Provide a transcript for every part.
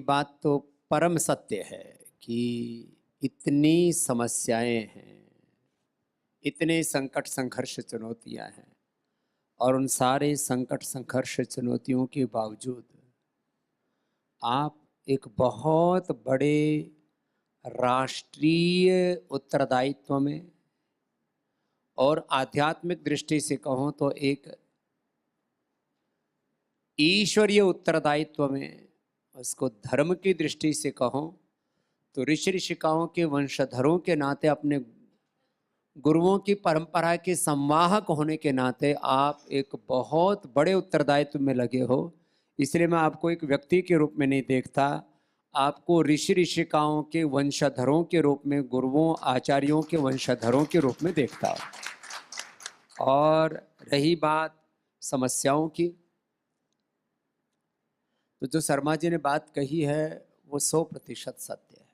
बात तो परम सत्य है कि इतनी समस्याएं हैं, इतने संकट संघर्ष चुनौतियां हैं, और उन सारे संकट संघर्ष चुनौतियों के बावजूद आप एक बहुत बड़े राष्ट्रीय उत्तरदायित्व में और आध्यात्मिक दृष्टि से कहूं तो एक ईश्वरीय उत्तरदायित्व में, उसको धर्म की दृष्टि से कहूं तो ऋषि ऋषिकाओं के वंशधरों के नाते, अपने गुरुओं की परंपरा के संवाहक होने के नाते आप एक बहुत बड़े उत्तरदायित्व में लगे हो। इसलिए मैं आपको एक व्यक्ति के रूप में नहीं देखता, आपको ऋषि ऋषिकाओं के वंशधरों के रूप में, गुरुओं आचार्यों के वंशधरों के रूप में देखता हूं। और रही बात समस्याओं की, तो जो शर्मा जी ने बात कही है वो 100% सत्य है।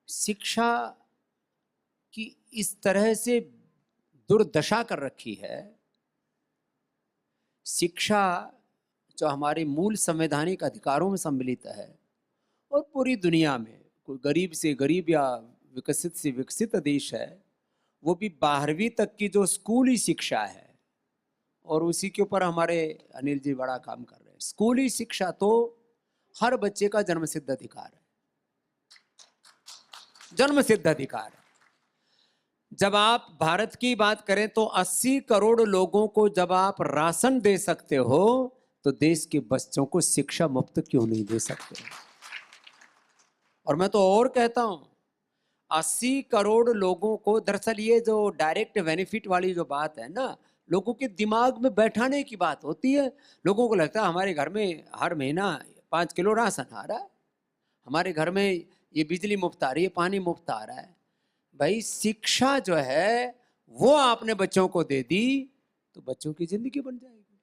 शिक्षा की इस तरह से दुर्दशा कर रखी है, शिक्षा जो हमारे मूल संवैधानिक अधिकारों में सम्मिलित है, और पूरी दुनिया में कोई गरीब से गरीब या विकसित से विकसित देश है, वो भी 12वीं तक की जो स्कूली शिक्षा है, और उसी के ऊपर हमारे अनिल जी बड़ा काम कर रहे हैं। स्कूली शिक्षा तो हर बच्चे का जन्मसिद्ध अधिकार है, जन्मसिद्ध अधिकार है। जब आप भारत की बात करें तो 80 करोड़ लोगों को जब आप राशन दे सकते हो, तो देश के बच्चों को शिक्षा मुफ्त क्यों नहीं दे सकते? और मैं तो और कहता हूं, 80 करोड़ लोगों को, दरअसल ये जो डायरेक्ट बेनिफिट वाली जो बात है ना, लोगों के दिमाग में बैठाने की बात होती है। लोगों को लगता है हमारे घर में हर महीना 5 किलो राशन आ रहा है, हमारे घर में ये बिजली मुफ्त आ रही है, पानी मुफ्त आ रहा है। भाई शिक्षा जो है वो आपने बच्चों को दे दी तो बच्चों की जिंदगी बन जाएगी।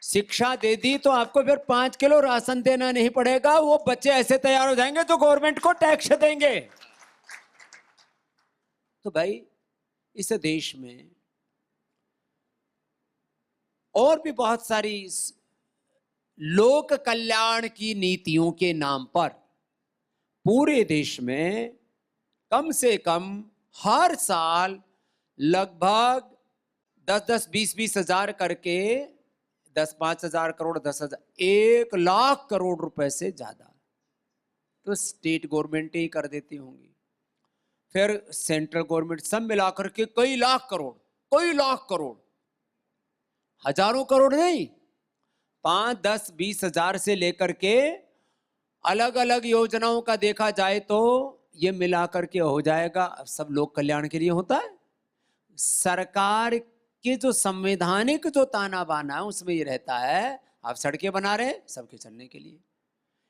शिक्षा दे दी तो आपको फिर 5 किलो राशन देना नहीं पड़ेगा, वो बच्चे ऐसे तैयार हो जाएंगे जो गवर्नमेंट को टैक्स देंगे। तो भाई इस देश में और भी बहुत सारी लोक कल्याण की नीतियों के नाम पर पूरे देश में कम से कम हर साल लगभग 10-10, 20-20 हजार करके 10-5 हजार करोड़, 10,000, 1 लाख करोड़ रुपए से ज्यादा तो स्टेट गवर्नमेंट ही कर देती होंगी, फिर सेंट्रल गवर्नमेंट, सब मिलाकर के कई लाख करोड़, हजारों करोड़ नहीं, 5-10-20 हजार से लेकर के अलग अलग योजनाओं का देखा जाए तो ये मिलाकर के हो जाएगा। सब लोक कल्याण के लिए होता है। सरकार के जो संवैधानिक जो ताना बाना है उसमें ये रहता है, आप सड़कें बना रहे हैं सबके चलने के लिए,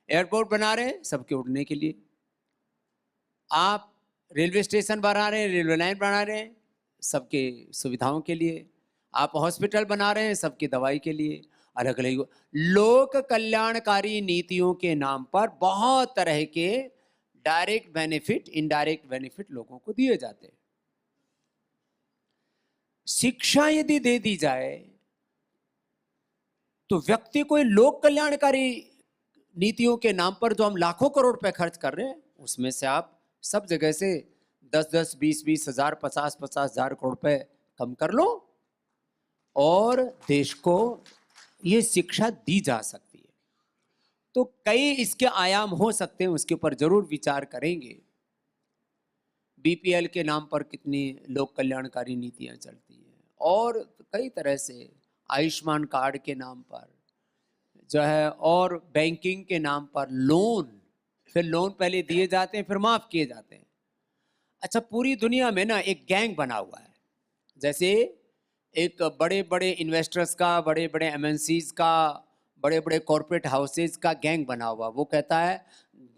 एयरपोर्ट बना रहे हैं सबके उड़ने के लिए, आप रेलवे स्टेशन बना रहे हैं, रेलवे लाइन बना रहे हैं सबके सुविधाओं के लिए, आप हॉस्पिटल बना रहे हैं सबकी दवाई के लिए। अलग अलग लोक कल्याणकारी नीतियों के नाम पर बहुत तरह के डायरेक्ट बेनिफिट, इनडायरेक्ट बेनिफिट लोगों को दिए जाते हैं। शिक्षा यदि दे दी जाए तो व्यक्ति को लोक कल्याणकारी नीतियों के नाम पर जो हम लाखों करोड़ रुपए खर्च कर रहे हैं, उसमें से आप सब जगह से 10-10, 20-20 हजार, 50-50 हजार करोड़ रुपए कम कर लो और देश को ये शिक्षा दी जा सकती है। तो कई इसके आयाम हो सकते हैं, उसके ऊपर जरूर विचार करेंगे। बीपीएल के नाम पर कितनी लोक कल्याणकारी नीतियां चलती हैं, और कई तरह से आयुष्मान कार्ड के नाम पर जो है, और बैंकिंग के नाम पर लोन, फिर लोन पहले दिए जाते हैं फिर माफ किए जाते हैं। अच्छा, पूरी दुनिया में ना एक गैंग बना हुआ है, जैसे एक बड़े बड़े इन्वेस्टर्स का, बड़े बड़े एमएनसीज का, बड़े बड़े कॉरपोरेट हाउसेज का गैंग बना हुआ। वो कहता है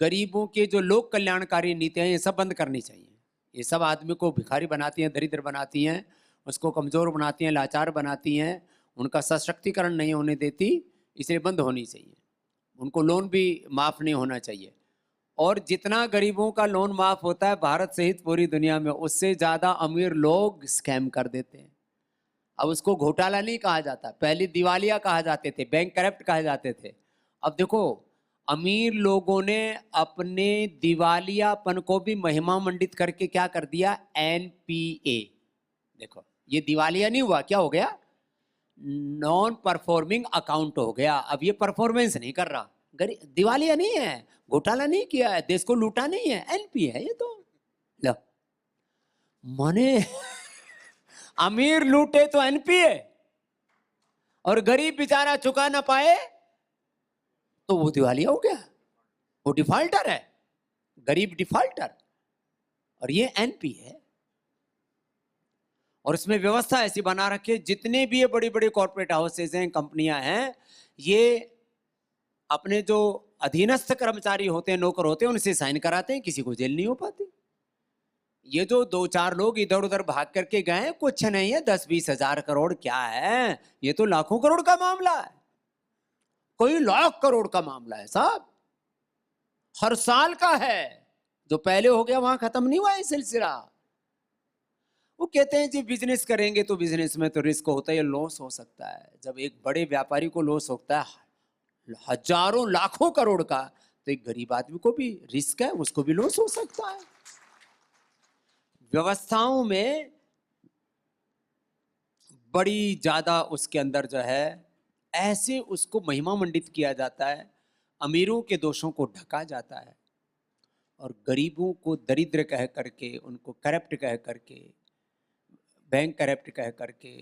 गरीबों के जो लोक कल्याणकारी नीतियां ये सब बंद करनी चाहिए, ये सब आदमी को भिखारी बनाती हैं, दरिद्र बनाती हैं, उसको कमज़ोर बनाती हैं, लाचार बनाती हैं, उनका सशक्तिकरण नहीं होने देती, इसलिए बंद होनी चाहिए। उनको लोन भी माफ़ नहीं होना चाहिए, और जितना गरीबों का लोन माफ़ होता है भारत सहित पूरी दुनिया में, उससे ज़्यादा अमीर लोग स्कैम कर देते हैं। अब उसको घोटाला नहीं कहा जाता, पहले दिवालिया कहा जाते थे, बैंक करप्ट कहे जाते थे। अब देखो अमीर लोगों ने अपने दिवालियापन को भी महिमा मंडित करके क्या कर दिया, एनपीए। देखो ये दिवालिया नहीं हुआ, क्या हो गया, नॉन परफॉर्मिंग अकाउंट हो गया। अब ये परफॉर्मेंस नहीं कर रहा, दिवालिया नहीं है, घोटाला नहीं किया है, देश को लूटा नहीं है, एनपीए है ये तो। लो माने अमीर लूटे तो एनपीए, और गरीब बेचारा चुका ना पाए तो वो दिवालिया हो गया, वो डिफॉल्टर है, गरीब डिफॉल्टर, और ये एनपी है। और इसमें व्यवस्था ऐसी बना रखी है, जितने भी ये बड़ी बड़ी कॉर्पोरेट हाउसेज हैं, कंपनियां हैं, ये अपने जो अधीनस्थ कर्मचारी होते हैं, नौकर होते हैं, उनसे साइन कराते हैं, किसी को जेल नहीं हो पाती। ये जो 2-4 लोग इधर उधर भाग करके गए, कुछ नहीं है, 10-20 हजार करोड़ क्या है, ये तो लाखों करोड़ का मामला है, कोई लाख करोड़ का मामला है साहब, हर साल का है। जो पहले हो गया वहां खत्म नहीं हुआ ये सिलसिला। वो कहते हैं जी बिजनेस करेंगे तो बिजनेस में तो रिस्क होता है, लॉस हो सकता है। जब एक बड़े व्यापारी को लॉस होता है हजारों लाखों करोड़ का, तो एक गरीब आदमी को भी रिस्क है, उसको भी लॉस हो सकता है। व्यवस्थाओं में बड़ी ज्यादा उसके अंदर जो है ऐसे उसको महिमा मंडित किया जाता है, अमीरों के दोषों को ढका जाता है, और गरीबों को दरिद्र कह करके, उनको करप्ट कह करके, बैंक करप्ट कह करके,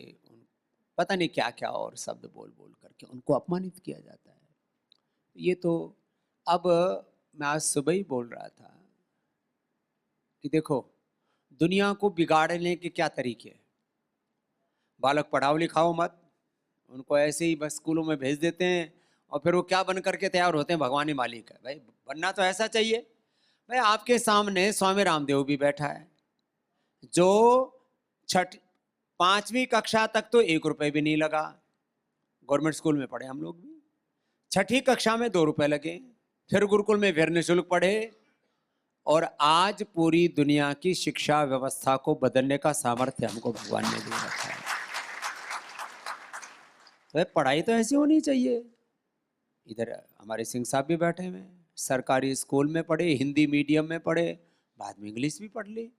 पता नहीं क्या क्या और शब्द बोल बोल करके उनको अपमानित किया जाता है। ये तो अब मैं आज सुबह ही बोल रहा था कि देखो दुनिया को बिगाड़ने के क्या तरीके हैं। बालक पढ़ाओ लिखाओ मत, उनको ऐसे ही बस स्कूलों में भेज देते हैं, और फिर वो क्या बन करके तैयार होते हैं, भगवान ही मालिक है। भाई बनना तो ऐसा चाहिए। भाई आपके सामने स्वामी रामदेव भी बैठा है, जो 5वीं कक्षा तक तो 1 रुपए भी नहीं लगा, गवर्नमेंट स्कूल में पढ़े हम लोग भी, 6ठी कक्षा में 2 रुपए लगे, फिर गुरुकुल में फिर निःशुल्क पढ़े, और आज पूरी दुनिया की शिक्षा व्यवस्था को बदलने का सामर्थ्य हमको भगवान ने दे रखा है। तो पढ़ाई तो ऐसी होनी चाहिए। इधर हमारे सिंह साहब भी बैठे हुए हैं, सरकारी स्कूल में पढ़े, हिंदी मीडियम में पढ़े, बाद में इंग्लिश भी पढ़ ली,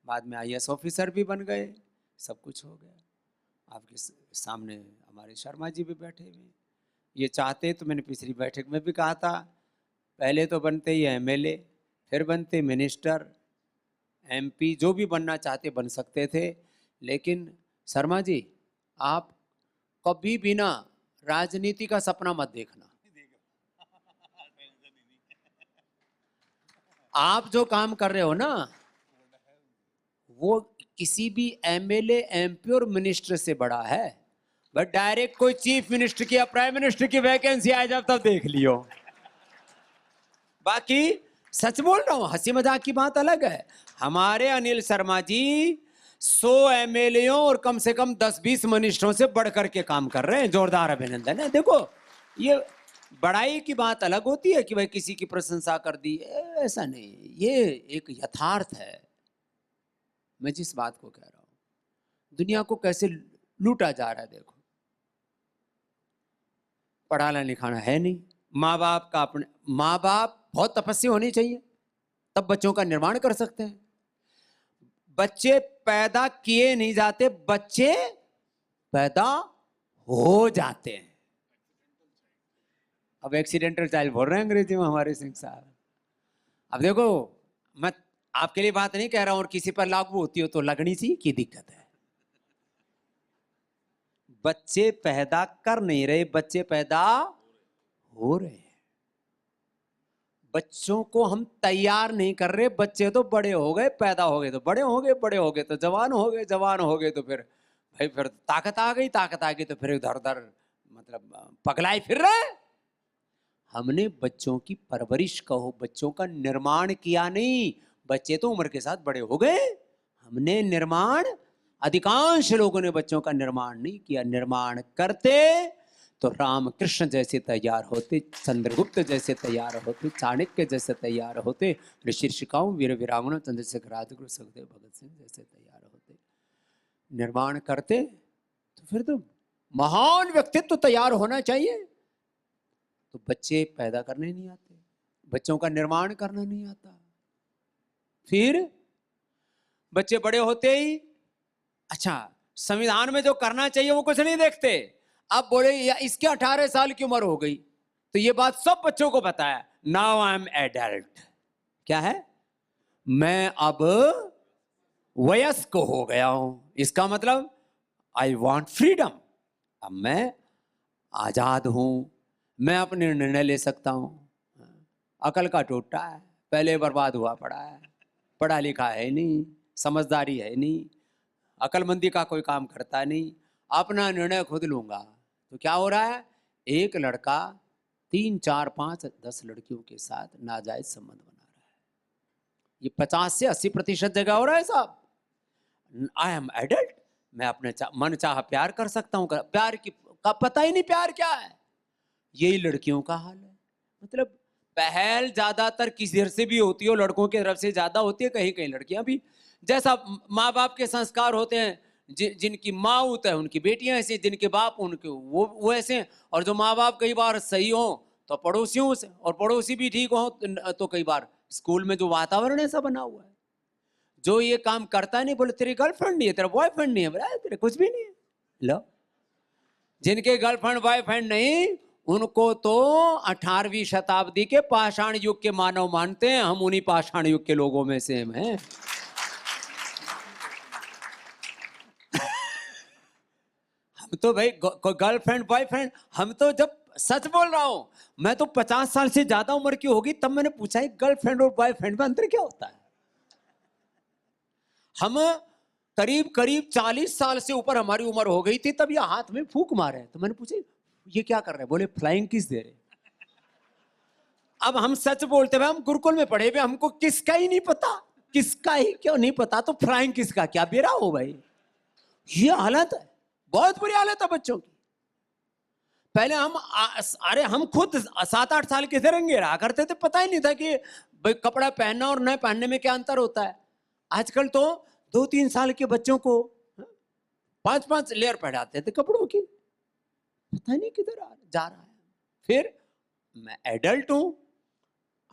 बाद में आईएएस ऑफिसर भी बन गए, सब कुछ हो गया। आपके सामने हमारे शर्मा जी भी बैठे हुए हैं। ये चाहते तो मैंने पिछली बैठक में भी कहा था, पहले तो बनते ही एमएलए, फिर बनते मिनिस्टर, एमपी, जो भी बनना चाहते बन सकते थे, लेकिन शर्मा जी आप कभी भी ना राजनीति का सपना मत देखना। आप जो काम कर रहे हो ना, वो किसी भी एमएलए, एमपी और मिनिस्टर से बड़ा है। बट डायरेक्ट कोई चीफ मिनिस्टर की या प्राइम मिनिस्टर की वैकेंसी आए जब तब देख लियो। बाकी सच बोल रहा हूं, हंसी मजाक की बात अलग है। हमारे अनिल शर्मा जी 100 एमएलएओं और कम से कम 10-20 मिनिस्टरों से बढ़ करके काम कर रहे हैं। जोरदार अभिनंदन है। देखो ये बड़ाई की बात अलग होती है कि भाई किसी की प्रशंसा कर दी, ऐसा नहीं, ये एक यथार्थ है। मैं जिस बात को कह रहा हूं, दुनिया को कैसे लूटा जा रहा है। देखो पढ़ाना लिखाना है नहीं, माँ बाप का अपने माँ बाप बहुत तपस्या होनी चाहिए तब बच्चों का निर्माण कर सकते हैं। बच्चे पैदा किए नहीं जाते, बच्चे पैदा हो जाते हैं। अब एक्सीडेंटल चाइल्ड बोल रहे हैं अंग्रेजी में हमारे सिंह साहब। अब देखो मैं आपके लिए बात नहीं कह रहा हूं, और किसी पर लागू होती हो तो लगनी सी की दिक्कत है। बच्चे पैदा कर नहीं रहे, बच्चे पैदा हो रहे हैं। बच्चों को हम तैयार नहीं कर रहे। बच्चे तो बड़े हो गए, पैदा हो गए तो बड़े हो गए, बड़े हो गए तो जवान हो गए, जवान हो गए तो फिर भाई फिर ताकत आ गई, ताकत आ गई तो फिर इधर उधर मतलब पगलाए फिर रहे। हमने बच्चों की परवरिश कहो, बच्चों का निर्माण किया नहीं। बच्चे तो उम्र के साथ बड़े हो गए, हमने निर्माण, अधिकांश लोगों ने बच्चों का निर्माण नहीं किया। निर्माण करते तो रामकृष्ण जैसे तैयार होते, चंद्रगुप्त जैसे तैयार होते, चाणक्य जैसे तैयार होते, ऋषि ऋषिकाओं, वीर वीरांगनाओं, चंद्रशेखर, राजगुरु, सुखदेव, भगत सिंह जैसे तैयार होते। निर्माण करते तो फिर तो महान व्यक्तित्व तैयार होना चाहिए। तो बच्चे पैदा करने नहीं आते। बच्चों का निर्माण करना नहीं आता। फिर बच्चे बड़े होते ही अच्छा संविधान में जो करना चाहिए वो कुछ नहीं देखते। अब बोले या इसके 18 साल की उम्र हो गई, तो ये बात सब बच्चों को पता है, नाउ आई एम एडल्ट। क्या है? मैं अब वयस्क हो गया हूं। इसका मतलब आई वॉन्ट फ्रीडम। अब मैं आजाद हूं, मैं अपने निर्णय ले सकता हूं। अकल का टोटा है, पहले बर्बाद हुआ पड़ा है, पढ़ा लिखा है नहीं, समझदारी है नहीं, अकलमंदी का कोई काम करता नहीं, अपना निर्णय खुद लूंगा। तो क्या हो रहा है? एक लड़का 3, 4, 5, 10 लड़कियों के साथ नाजायज संबंध बना रहा है। ये 50 से 80% जगह हो रहा है साहब। आई एम एडल्ट, मैं अपने मन चाह प्यार कर सकता हूँ। प्यार की का पता ही नहीं प्यार क्या है। यही लड़कियों का हाल है। मतलब पहल ज्यादातर किसी तरफ से भी होती है, लड़कों की तरफ से ज्यादा होती है, कहीं कहीं लड़कियां भी। जैसा माँ बाप के संस्कार होते हैं, जिनकी माँ होता है उनकी बेटियां ऐसे, जिनके बाप उनके वो ऐसे। और जो माँ बाप कई बार सही हो तो पड़ोसियों से, और पड़ोसी भी ठीक हो तो कई बार स्कूल में जो वातावरण ऐसा बना हुआ है, जो ये काम करता नहीं, बोले तेरी गर्लफ्रेंड नहीं है, तेरा बॉयफ्रेंड नहीं है, बोला तेरे कुछ भी नहीं है। लो, जिनके गर्लफ्रेंड बॉयफ्रेंड नहीं, उनको तो 18वीं शताब्दी के पाषाण युग के मानव मानते हैं। हम उन्हीं पाषाण युग के लोगों में से हैं। हम तो भाई गर्लफ्रेंड बॉयफ्रेंड, हम तो जब सच बोल रहा हूं, मैं तो 50 साल से ज्यादा उम्र की होगी तब मैंने पूछा है गर्लफ्रेंड और बॉयफ्रेंड में अंतर क्या होता है। हम करीब करीब 40 साल से ऊपर हमारी उम्र हो गई थी तब ये हाथ में फूंक मारे। तो मैंने पूछा ये क्या कर रहे हैं? बोले फ्लाइंग किस दे रहे। अब हम सच बोलते हुए, हम गुरुकुल में पढ़े हुए, हमको किसका ही नहीं पता, किसका ही क्यों नहीं पता, तो फ्लाइंग किसका क्या बेरा हो भाई। ये हालत है, बहुत बुरी हालत है बच्चों की। पहले अरे हम खुद 7-8 साल के थे, रंगे रहा करते थे, पता ही नहीं था कि भाई कपड़ा पहनना और न पहनने में क्या अंतर होता है। आजकल तो 2-3 साल के बच्चों को 5-5 लेयर पहनाते थे कपड़ों की, पता नहीं किधर जा रहा है। फिर मैं एडल्ट हूं,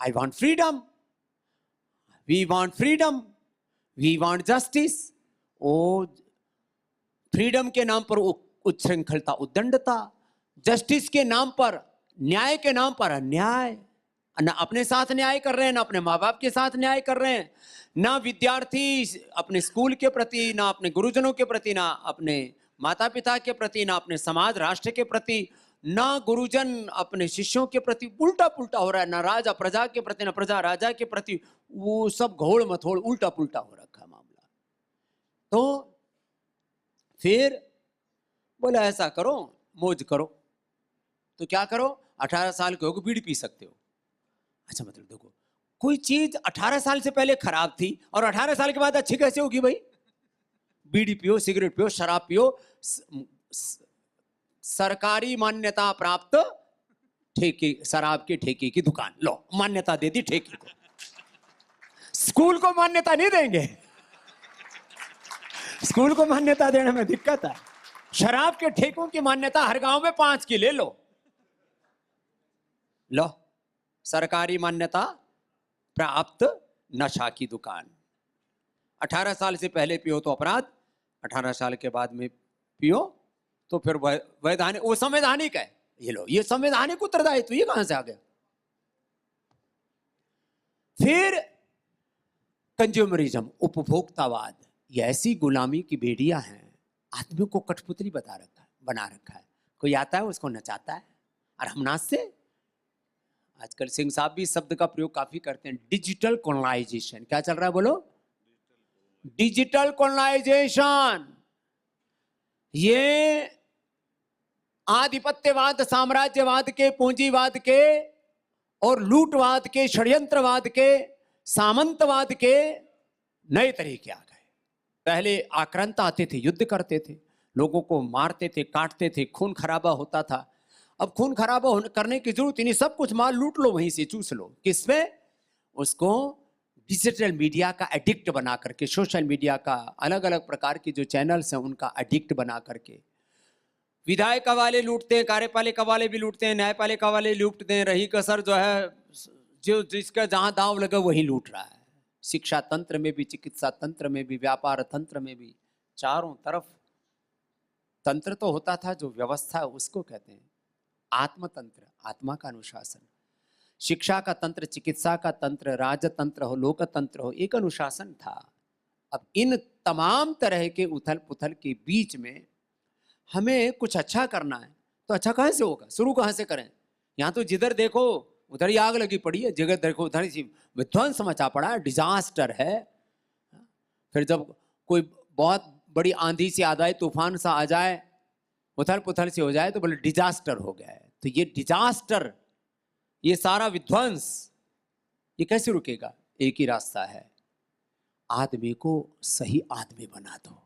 I want freedom, we want freedom, we want justice. ओ फ्रीडम के नाम पर उच्छृंखलता, उद्दंडता, जस्टिस के नाम पर, न्याय के नाम पर अन्याय। ना अपने साथ न्याय कर रहे हैं, ना अपने माँ बाप के साथ न्याय कर रहे हैं, ना विद्यार्थी अपने स्कूल के प्रति, ना अपने गुरुजनों के प्रति, ना अपने माता पिता के प्रति, ना अपने समाज राष्ट्र के प्रति, ना गुरुजन अपने शिष्यों के प्रति। उल्टा पुल्टा हो रहा है, ना राजा प्रजा के प्रति, ना प्रजा राजा के प्रति। वो सब घोड़ मथोड़ उल्टा पुल्टा हो रखा है मामला। तो फिर बोला ऐसा करो, मौज करो। तो क्या करो? 18 साल के हो बीड़ी पी सकते हो। अच्छा मतलब देखो, कोई चीज 18 साल से पहले खराब थी और 18 साल के बाद अच्छी कैसे होगी भाई? बीड़ी पियो, सिगरेट पियो, शराब पियो, सरकारी मान्यता प्राप्त ठेके, शराब के ठेके की दुकान, लो मान्यता दे दी ठेके को। स्कूल को मान्यता नहीं देंगे, स्कूल को मान्यता देने में दिक्कत है। शराब के ठेकों की मान्यता हर गांव में 5 की ले लो, लो सरकारी मान्यता प्राप्त नशा की दुकान। 18 साल से पहले पियो तो अपराध, 18 साल के बाद में पियो तो फिर वैधानिक, वो संवैधानिक है। ये लो, ये संवैधानिक उत्तरदायित्व, ये कहां से आ गया? फिर कंज्यूमरिज्म, उपभोक्तावाद, ये ऐसी गुलामी की बेड़ियां हैं, आदमी को कठपुतली बना रखा है। कोई आता है उसको नचाता है और हम नाचते। आजकल सिंह साहब भी शब्द का प्रयोग काफी करते हैं, डिजिटल कॉलोनाइजेशन। क्या चल रहा है बोलो? Digital colonisation. ये आधिपत्यवाद, साम्राज्यवाद के, पूंजीवाद के और लूटवाद के, षड्यंत्रवाद के, सामंतवाद के नए तरीके आ गए। पहले आक्रांत आते थे, युद्ध करते थे, लोगों को मारते थे, काटते थे, खून खराबा होता था। अब खून खराबा करने की जरूरत ही नहीं, सब कुछ माल लूट लो, वहीं से चूस लो। किसमें? उसको डिजिटल मीडिया का एडिक्ट बना करके, सोशल मीडिया का अलग अलग प्रकार के जो चैनल्स हैं उनका एडिक्ट बना करके। विधायिका वाले लूटते हैं, कार्यपालिका वाले भी लूटते हैं, न्यायपालिका वाले लूटते हैं, रही कसर जो है जो जिसका जहां दांव लगा वही लूट रहा है। शिक्षा तंत्र में भी, चिकित्सा तंत्र में भी, व्यापार तंत्र में भी, चारों तरफ तंत्र तो होता था, जो व्यवस्था उसको कहते हैं आत्मतंत्र, आत्मा का अनुशासन। शिक्षा का तंत्र, चिकित्सा का तंत्र, राजतंत्र हो, लोकतंत्र हो, एक अनुशासन था। अब इन तमाम तरह के उथल पुथल के बीच में हमें कुछ अच्छा करना है, तो अच्छा कहाँ से होगा, शुरू कहाँ से करें? यहाँ तो जिधर देखो उधर ही आग लगी पड़ी है, जिधर देखो उधर ही विध्वंस मचा पड़ा है, डिजास्टर है। फिर जब कोई बहुत बड़ी आंधी से आ जाए, तूफान सा आ जाए, उथल पुथल से हो जाए, तो बोले डिजास्टर हो गया है। तो ये डिजास्टर, ये सारा विध्वंस, ये कैसे रुकेगा? एक ही रास्ता है, आदमी को सही आदमी बना दो,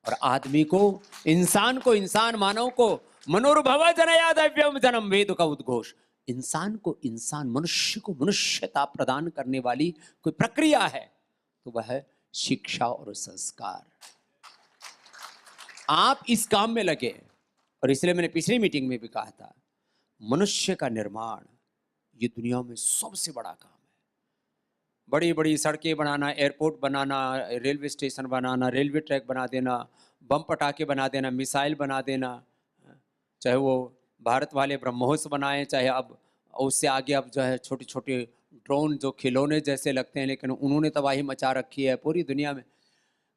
और आदमी को, इंसान मानव को मनोर्भव जनयादव्यम जन्म वेद का उद्घोष। इंसान को इंसान, मनुष्य को मनुष्यता प्रदान करने वाली कोई प्रक्रिया है तो वह है शिक्षा और संस्कार। आप इस काम में लगे, और इसलिए मैंने पिछली मीटिंग में भी कहा था, मनुष्य का निर्माण ये दुनिया में सबसे बड़ा काम है। बड़ी बड़ी सड़कें बनाना, एयरपोर्ट बनाना, रेलवे स्टेशन बनाना, रेलवे ट्रैक बना देना, बम पटाखे बना देना, मिसाइल बना देना, चाहे वो भारत वाले ब्रह्मोस बनाए, चाहे अब उससे आगे अब जो है छोटे छोटे ड्रोन जो खिलौने जैसे लगते हैं, लेकिन उन्होंने तबाही मचा रखी है पूरी दुनिया में।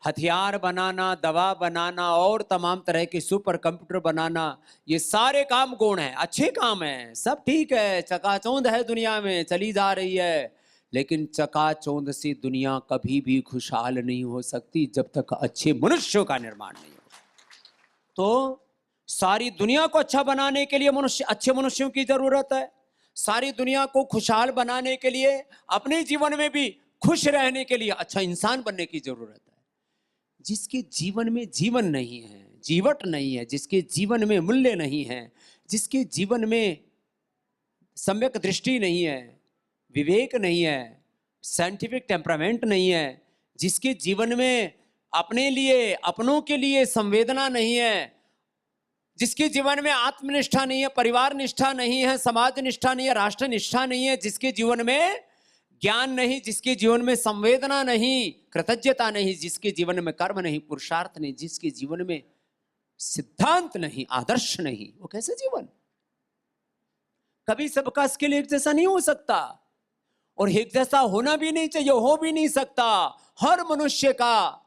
हथियार बनाना, दवा बनाना, और तमाम तरह के सुपर कंप्यूटर बनाना, ये सारे काम गौण हैं, अच्छे काम हैं, सब ठीक है, चकाचौंध है, दुनिया में चली जा रही है। लेकिन चकाचौंध से दुनिया कभी भी खुशहाल नहीं हो सकती जब तक अच्छे मनुष्यों का निर्माण नहीं हो। तो सारी दुनिया को अच्छा बनाने के लिए अच्छे मनुष्यों की जरूरत है। सारी दुनिया को खुशहाल बनाने के लिए, अपने जीवन में भी खुश रहने के लिए अच्छा इंसान बनने की जरूरत है। जिसके जीवन में जीवन नहीं है, जीवट नहीं है, जिसके जीवन में मूल्य नहीं है, जिसके जीवन में सम्यक दृष्टि नहीं है, विवेक नहीं है, साइंटिफिक टेम्परामेंट नहीं है, जिसके जीवन में अपने लिए, अपनों के लिए संवेदना नहीं है, जिसके जीवन में आत्मनिष्ठा नहीं है, परिवार निष्ठा नहीं है, समाज निष्ठा नहीं है, राष्ट्र निष्ठा नहीं है, जिसके जीवन में ज्ञान नहीं, जिसके जीवन में संवेदना नहीं, कृतज्ञता नहीं, जिसके जीवन में कर्म नहीं, पुरुषार्थ नहीं, जिसके जीवन में सिद्धांत नहीं, आदर्श नहीं, वो कैसे जीवन? कभी सबका स्किल एक जैसा नहीं हो सकता, और एक जैसा होना भी नहीं चाहिए, हो भी नहीं सकता। हर मनुष्य का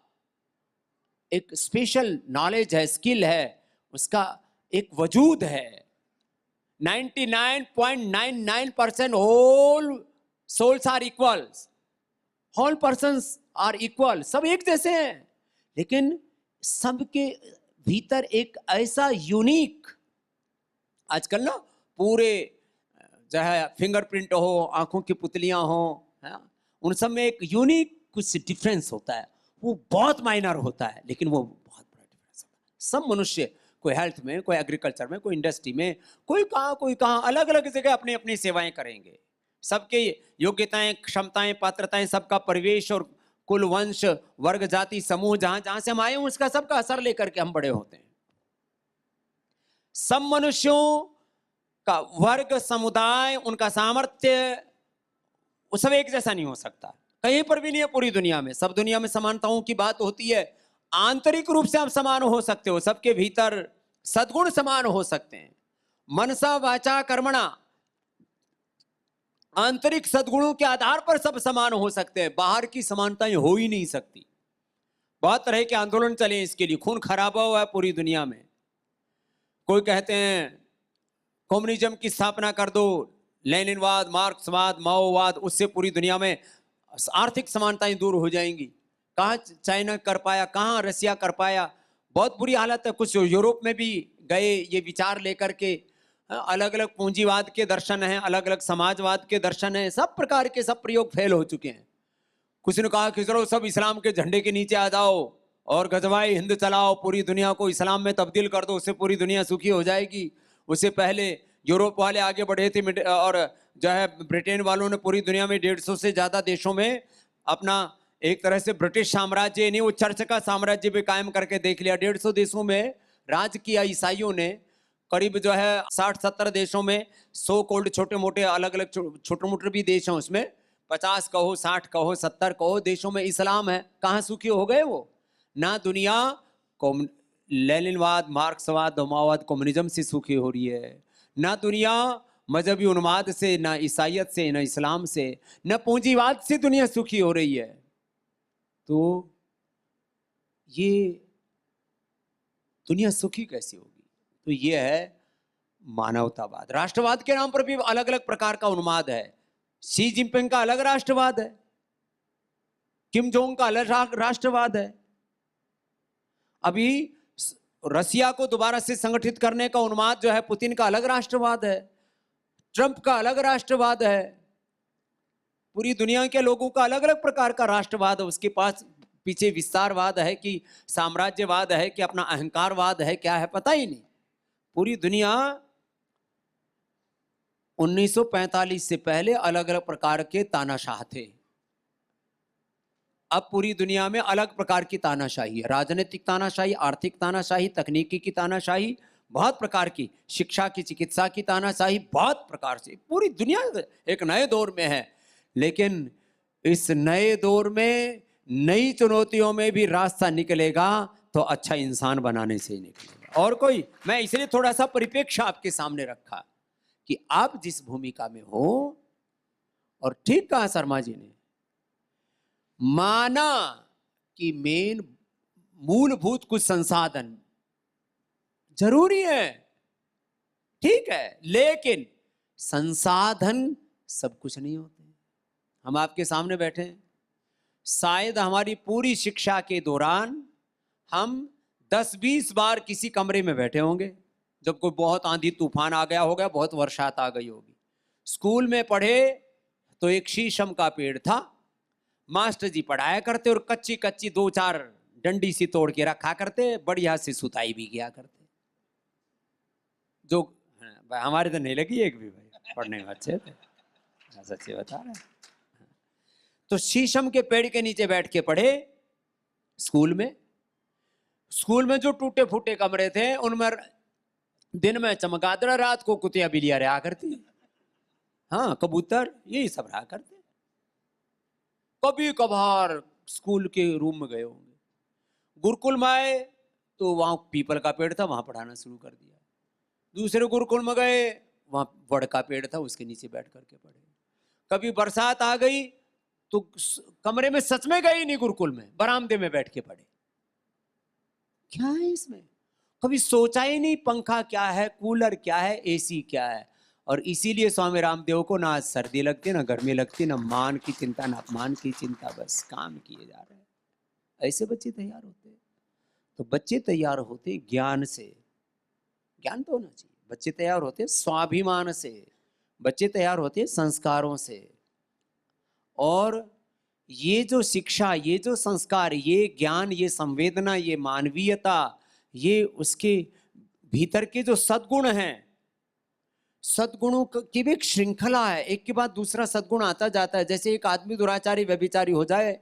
एक स्पेशल नॉलेज है, स्किल है, उसका एक वजूद है। 99.99% whole souls are equals, all persons are equal, सब एक जैसे हैं, लेकिन सबके भीतर एक ऐसा यूनिक, आजकल ना पूरे जो है फिंगरप्रिंट हो, आंखों की पुतलियां हो, उन सब में एक यूनिक कुछ डिफरेंस होता है, वो बहुत माइनर होता है, लेकिन वो बहुत बड़ा डिफरेंस होता है। सब मनुष्य, कोई हेल्थ में, कोई एग्रीकल्चर में, कोई इंडस्ट्री में, कोई कहाँ अलग अलग जगह अपनी अपनी सेवाएं करेंगे। सबके योग्यताएं, क्षमताएं, पात्रताएं, सबका परिवेश और कुल, वंश, वर्ग, जाति, समूह, जहां से हम आए हैं उसका सबका असर लेकर के हम बड़े होते हैं। सब मनुष्यों का वर्ग, समुदाय, उनका सामर्थ्य, वो सब एक जैसा नहीं हो सकता, कहीं पर भी नहीं है पूरी दुनिया में। सब दुनिया में समानताओं की बात होती है, आंतरिक रूप से आप समान हो सकते हो, सबके भीतर सद्गुण समान हो सकते हैं। मनसा वाचा कर्मणा, आंतरिक सद्गुणों के आधार पर सब समान हो सकते हैं, बाहर की समानताएं हो ही नहीं सकती। बहुत तरह के आंदोलन चले इसके लिए, खून खराबा हुआ है पूरी दुनिया में। कोई कहते हैं कम्युनिज्म की स्थापना कर दो, लेनिनवाद, मार्क्सवाद, माओवाद, उससे पूरी दुनिया में आर्थिक समानताएं दूर हो जाएंगी। कहाँ चाइना कर पाया, कहाँ रसिया कर पाया, बहुत बुरी हालत है। कुछ यूरोप में भी गए ये विचार लेकर के, अलग अलग पूंजीवाद के दर्शन हैं, अलग अलग समाजवाद के दर्शन हैं, सब प्रकार के सब प्रयोग फेल हो चुके हैं। कुछ ने कहा कि चलो सब इस्लाम के झंडे के नीचे आ जाओ और गजवाई हिंद चलाओ, पूरी दुनिया को इस्लाम में तब्दील कर दो, उससे पूरी दुनिया सुखी हो जाएगी। उससे पहले यूरोप वाले आगे बढ़े थे, और जो है ब्रिटेन वालों ने पूरी दुनिया में 150 से ज़्यादा देशों में अपना एक तरह से ब्रिटिश साम्राज्य नहीं, वो चर्च का साम्राज्य भी कायम करके देख लिया। 150 देशों में राज किया ईसाइयों ने, करीब जो है 60-70 देशों में, सो कोल्ड छोटे मोटे अलग अलग छोटे मोटे भी देश हैं, उसमें 50 कहो 60 कहो 70 कहो देशों में इस्लाम है। कहाँ सुखी हो गए वो? ना दुनिया लेनिनवाद, मार्क्सवाद, माओवाद, कम्युनिज्म से सुखी हो रही है, ना दुनिया मजहबी उन्माद से, ना ईसाइयत से, ना इस्लाम से, ना पूंजीवाद से दुनिया सुखी हो रही है। तो ये दुनिया सुखी कैसे होगी? तो ये है मानवतावाद। राष्ट्रवाद के नाम पर भी अलग अलग प्रकार का उन्माद है। शी जिनपिंग का अलग राष्ट्रवाद है, किम जोंग का अलग राष्ट्रवाद है, अभी रसिया को दोबारा से संगठित करने का उन्माद जो है पुतिन का अलग राष्ट्रवाद है, ट्रंप का अलग राष्ट्रवाद है, पूरी दुनिया के लोगों का अलग अलग प्रकार का राष्ट्रवाद है। उसके पास पीछे विस्तारवाद है कि साम्राज्यवाद है कि अपना अहंकारवाद है, क्या है पता ही नहीं। पूरी दुनिया 1945 से पहले अलग अलग प्रकार के तानाशाह थे। अब पूरी दुनिया में अलग प्रकार की तानाशाही है, राजनीतिक तानाशाही, आर्थिक तानाशाही, तकनीकी की तानाशाही, बहुत प्रकार की, शिक्षा की, चिकित्सा की तानाशाही, बहुत प्रकार से पूरी दुनिया एक नए दौर में है। लेकिन इस नए दौर में नई चुनौतियों में भी रास्ता निकलेगा तो अच्छा इंसान बनाने से ही निकलेगा, और कोई। मैं इसलिए थोड़ा सा परिप्रेक्ष्य आपके सामने रखा कि आप जिस भूमिका में हो, और ठीक कहा शर्मा जी ने, माना कि मेन मूलभूत कुछ संसाधन जरूरी है, ठीक है, लेकिन संसाधन सब कुछ नहीं होते। हम आपके सामने बैठे हैं, शायद हमारी पूरी शिक्षा के दौरान हम 10-20 बार किसी कमरे में बैठे होंगे जब कोई बहुत आंधी तूफान आ गया होगा, बहुत वर्षात आ गई होगी। स्कूल में पढ़े तो एक शीशम का पेड़ था, मास्टर जी पढ़ाया करते और कच्ची कच्ची 2-4 डंडी सी तोड़ के रखा करते, बढ़िया से सुताई भी किया करते। जो हमारे तो नहीं लगी एक भी भाई, पढ़ने में अच्छे थे, सच्ची बता रहे। तो शीशम के पेड़ के नीचे बैठ के पढ़े स्कूल में। स्कूल में जो टूटे फूटे कमरे थे उनमें दिन में चमगादड़, रात को कुतिया बिल्लियां रहा करती, हाँ कबूतर, यही सब रहा करते। कभी कभार स्कूल के रूम में गए होंगे। गुरुकुल में आए तो वहां पीपल का पेड़ था, वहां पढ़ाना शुरू कर दिया। दूसरे गुरुकुल में गए, वहां वड़ का पेड़ था, उसके नीचे बैठ करके पढ़े। कभी बरसात आ गई तो कमरे में सच में गए ही नहीं गुरुकुल में, बरामदे में बैठ के पढ़े। क्या है इसमें? कभी सोचा ही नहीं पंखा क्या है, कूलर क्या है, एसी क्या है। और इसीलिए स्वामी रामदेव को ना सर्दी लगती, ना गर्मी लगती, ना मान की चिंता, ना अपमान की चिंता, बस काम किए जा रहे हैं। ऐसे बच्चे तैयार होते। तो बच्चे तैयार होते ज्ञान से, ज्ञान तो होना चाहिए। बच्चे तैयार होते स्वाभिमान से, बच्चे तैयार होते संस्कारों से। और ये जो शिक्षा, ये जो संस्कार, ये ज्ञान, ये संवेदना, ये मानवीयता, ये उसके भीतर के जो सद्गुण हैं, सद्गुणों की भी एक श्रृंखला है, एक के बाद दूसरा सद्गुण आता जाता है। जैसे एक आदमी दुराचारी व्यभिचारी हो जाए,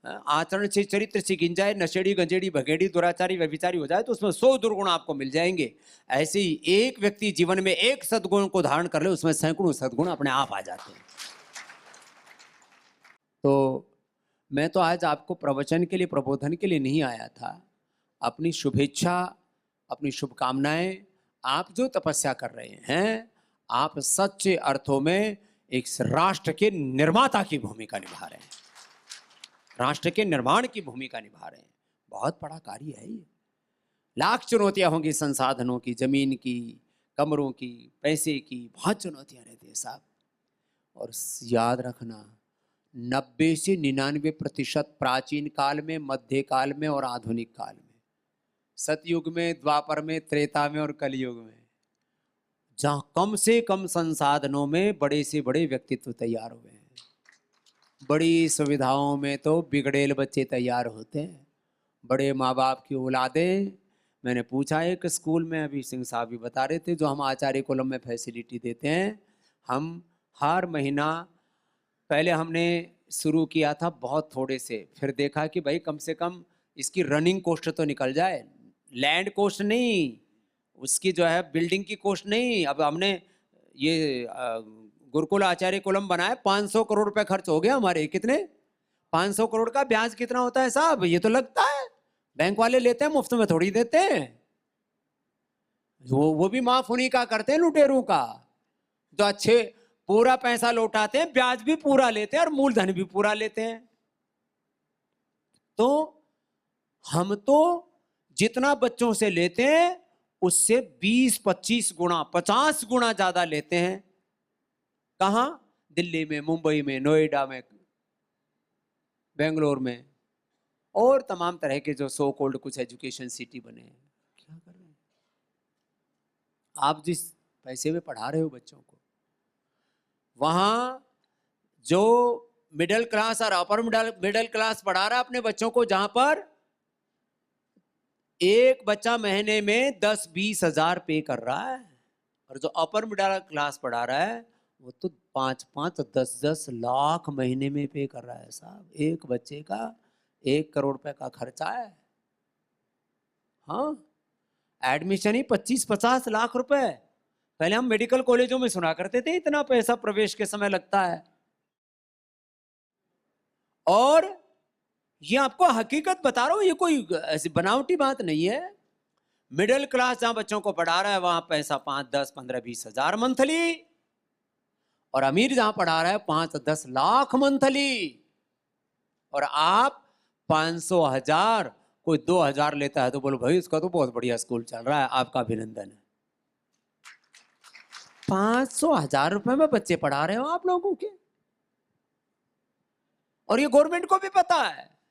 आचरण से, चरित्र से गिन जाए, नशेड़ी गंजेड़ी भगेड़ी दुराचारी व्यभिचारी हो जाए तो उसमें 100 दुर्गुण आपको मिल जाएंगे। ऐसे ही एक व्यक्ति जीवन में एक सद्गुण को धारण कर ले, उसमें सैकड़ों सद्गुण अपने आप आ जाते हैं। तो मैं तो आज आपको प्रवचन के लिए, प्रबोधन के लिए नहीं आया था। अपनी शुभेच्छा, अपनी शुभकामनाएं, आप जो तपस्या कर रहे हैं, आप सच्चे अर्थों में एक राष्ट्र के निर्माता की भूमिका निभा रहे हैं, राष्ट्र के निर्माण की भूमिका निभा रहे हैं। बहुत बड़ा कार्य है ये। लाख चुनौतियां होंगी, संसाधनों की, जमीन की, कमरों की, पैसे की, बहुत चुनौतियां रहती है साहब। और याद रखना, 90 से 99% प्राचीन काल में, मध्य काल में और आधुनिक काल में, सतयुग में, द्वापर में, त्रेता में और कलयुग में, जहां कम से कम संसाधनों में बड़े से बड़े व्यक्तित्व तैयार हुए हैं। बड़ी सुविधाओं में तो बिगड़ेल बच्चे तैयार होते हैं, बड़े माँ बाप की औलादें। मैंने पूछा एक स्कूल में, अभी सिंह साहब भी बता रहे थे, जो हम आचार्य कॉलम में फैसिलिटी देते हैं, हम हर महीना, पहले हमने शुरू किया था बहुत थोड़े से, फिर देखा कि भाई कम से कम इसकी रनिंग कॉस्ट तो निकल जाए, लैंड कॉस्ट नहीं, उसकी जो है बिल्डिंग की कॉस्ट नहीं, अब हमने ये गुरुकुल आचार्य कुलम बनाया, 500 करोड़ रुपए खर्च हो गया हमारे। कितने? 500 करोड़ का ब्याज कितना होता है साहब? ये तो लगता है, बैंक वाले लेते हैं, मुफ्त में थोड़ी देते हैं। वो भी माफ उन्हीं का करते हैं, लुटेरों का, जो अच्छे पूरा पैसा लौटाते हैं, ब्याज भी पूरा लेते हैं और मूलधन भी पूरा लेते हैं। तो हम तो जितना बच्चों से लेते हैं उससे 20-25 गुना, 50 गुना ज्यादा लेते हैं। कहां? दिल्ली में, मुंबई में, नोएडा में, बेंगलोर में, और तमाम तरह के जो सो कॉल्ड कुछ एजुकेशन सिटी बने हैं। क्या कर रहे हैं आप? जिस पैसे में पढ़ा रहे हो बच्चों को, वहां जो मिडिल क्लास और अपर मिडिल क्लास पढ़ा रहा है अपने बच्चों को, जहां पर एक बच्चा महीने में 10-20 हजार पे कर रहा है, और जो अपर मिडिल क्लास पढ़ा रहा है वो तो 5-5, 10-10 लाख महीने में पे कर रहा है साहब। एक बच्चे का 1 करोड़ रुपए का खर्चा है। हाँ, एडमिशन ही 25-50 लाख रुपए। पहले हम मेडिकल कॉलेजों में सुना करते थे इतना पैसा प्रवेश के समय लगता है। और ये आपको हकीकत बता रहा हूं, ये कोई ऐसी बनावटी बात नहीं है। मिडिल क्लास जहां बच्चों को पढ़ा रहा है वहां पैसा 5, 10, 15, 20 हजार मंथली, और अमीर जहां पढ़ा रहा है 5-10 लाख मंथली। और आप 500 हजार, कोई 2,000 लेता है तो बोलो भाई इसका तो बहुत बढ़िया स्कूल चल रहा है, आपका अभिनंदन है। 500 हजार रुपए में बच्चे पढ़ा रहे हो आप लोगों के, और ये गवर्नमेंट को भी पता है।